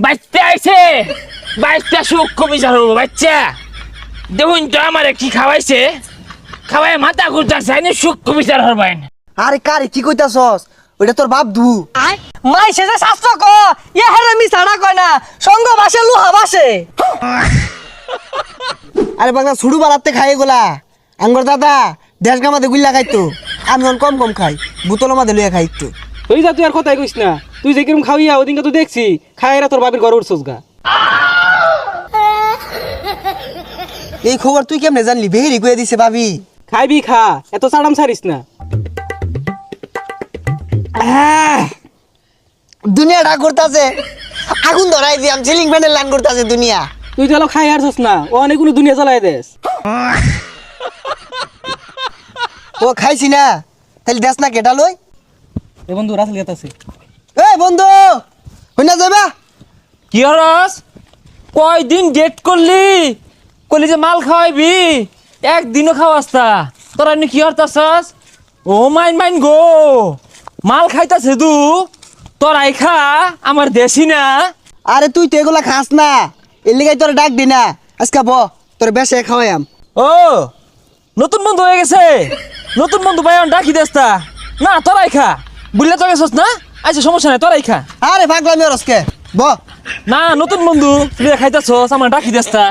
বাচ্চা আইছে, বাচ্চা সূক্ষ্ম বিচার হবো। বাচ্চা দেখুন তো আমারে কি খাওয়াইছে, খাওয়াই মাথা ঘুরতেছে, আইনে সূক্ষ্ম বিচার হবেন। আরে কারে কি কইতাছস? ওইটা তোর বাপ দু। মাই সেজে শাস্ত্র ক ইয়া হেরে মিছাড়া কয় না, সঙ্গ ভাসে লোহা ভাসে। আরে বাগদা ছুড়ু বালাতে খাই এগুলা। আঙ্গর দাদা দেশ গামাতে গুল্লা খাইতো, আমি কম কম খাই, বোতলের মাঝে লইয়া খাই একটু। তুই যা, তুই আর কথাই কইস না। তুই যে কিরম খাওয়াইয়া ওদিনকে তো দেখছি খাইরা তোর বাপের ঘরে উঠছস গা। এই খবর তুই কেমনে জানলি? বেহেরি কয়ে দিছে ভাবি। খাইবি খা, এত চাড়াম ছাড়িস না। দুনিয়া ডাক করতেছে, আগুন ধরাই দিয়াম, সিলিং ফ্যানের লাইন করতেছে দুনিয়া। তুই তো খাই হারছস না, ও অনেকগুলো দুনিয়া চালাই দেস। ও খাইছি না, তাহলে দেশ না কেটা লই। এ বন্ধু রাসেল গেতাছে। এই বন্ধু হইনা যাবা? কি হরস, কয়দিন ডেট করলি, করলি যে মাল খাওয়াইবি, একদিনও খাওয়াস তা। তোরা এমনি কি হরতাছস? ও মাইন মাইন গো, মাল খাইতাছে দু, তোরাই খা, আমার দেশি না। আরে তুই তো এগুলা খাস না, এর লিগাই তোর ডাক দি না। আজকে ব তোর বেশে খাওয়াইম। ও নতুন বন্ধু হয়ে গেছে, নতুন বন্ধু ভাই ডাকি দেস্তা না, তোরাই খা। বুঝলে তো গেছস না, আচ্ছা সমস্যা নাই, তোরাই খা। আরে পাগলামি ওরসকে ব। না নতুন বন্ধু তুই খাইতাছস, আমার ডাকি দেস্তা।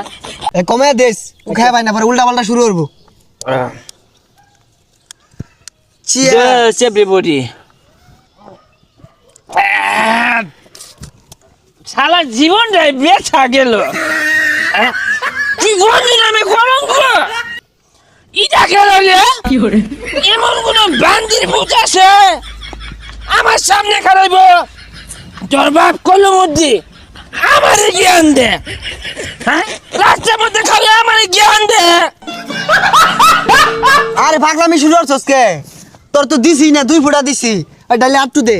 এ কমে দেশ ও খাই ভাই না, পরে উল্টা পাল্টা শুরু করবো। Cheers everybody. সারা জীবনটাই বেচা গেল, জীবন নামে কলঙ্ক। ইটা গেল এমন কোন বান্দির ভূত আছে আমার সামনে খারাইব? তোর বাপ কলমদ্দি আমার জ্ঞান দে, হ্যাঁ রাস্তার মধ্যে খাবে আমার জ্ঞান দে। আরে পাগলামি শুরু করছস কে? তোর তো দিছি না, 2 ফুটা দিছি, আর ডালে আটটু দে।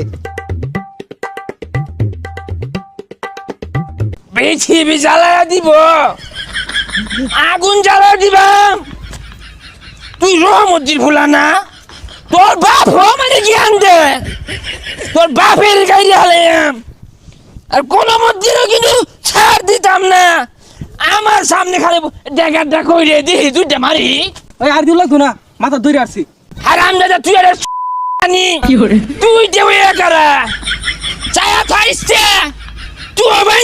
পৃথিবী জ্বালায়া দিব, আগুন জ্বালা দিবাম। তুই রহমদ্দির ভুলা না, তোর বাপ মানে জ্ঞান দে, তোর বাপের গাড়ি হালাইয়াম। আর কোন মন্দিরও কিন্তু ছাড় দিতাম না, আমার সামনে খালি ডেকারটা কইরে দিহি দুইটা মারি। ওই আর দিও লাগতো না, মাথা ধরে আসছি। হারাম দাদা তুই আর তুই দেবে একারা চায়া থাইছে তুই ভাই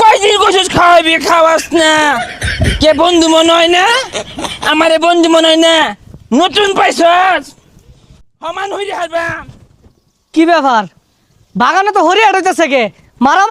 কয়দিন গোসুস খাওয়াবি, খাওয়াস না। কে বন্ধু মনে হয় না, আমারে বন্ধু মনে হয় না, নতুন পাইছস সমান হইরে হারবাম। কি ব্যাপার, বাগানে তো হরি হাঁটাইতেছে কে? মারা